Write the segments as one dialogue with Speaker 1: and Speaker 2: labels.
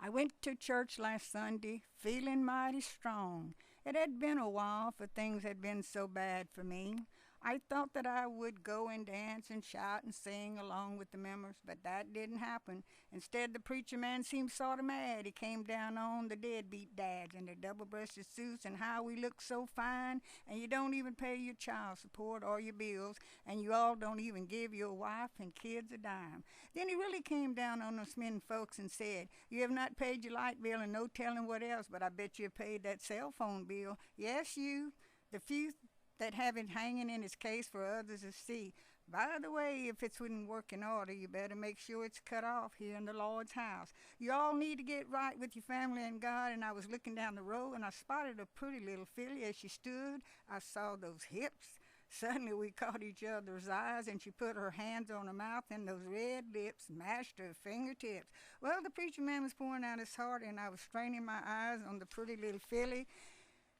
Speaker 1: I went to church last Sunday feeling mighty strong. It had been a while, for things had been so bad for me. I thought that I would go and dance and shout and sing along with the members, but that didn't happen. Instead, the preacher man seemed sort of mad. He came down on the deadbeat dads and their double breasted suits and how we look so fine, and you don't even pay your child support or your bills, and you all don't even give your wife and kids a dime. Then he really came down on us men folks and said, "You have not paid your light bill and no telling what else, but I bet you have paid that cell phone bill. Yes, you, the few that have it hanging in its case for others to see. By the way, if it's in working order, you better make sure it's cut off here in the Lord's house. You all need to get right with your family and God." And I was looking down the road and I spotted a pretty little filly as she stood. I saw those hips. Suddenly we caught each other's eyes, and she put her hands on her mouth, and those red lips mashed her fingertips. Well, the preacher man was pouring out his heart, and I was straining my eyes on the pretty little filly.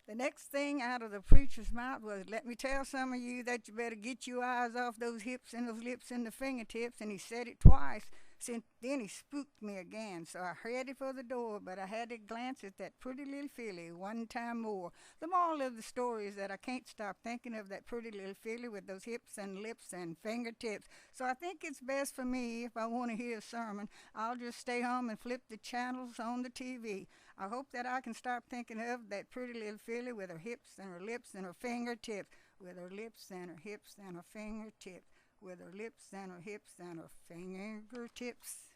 Speaker 1: The next thing out of the preacher's mouth was, "Let me tell some of you that you better get your eyes off those hips and those lips and the fingertips." And he said it twice. Then he spooked me again, so I headed for the door, but I had to glance at that pretty little filly one time more. The moral of the story is that I can't stop thinking of that pretty little filly with those hips and lips and fingertips. So I think it's best for me, if I want to hear a sermon, I'll just stay home and flip the channels on the TV. I hope that I can start thinking of that pretty little filly with her hips and her lips and her fingertips, with her lips and her hips and her fingertips, with her lips and her hips and her fingertips.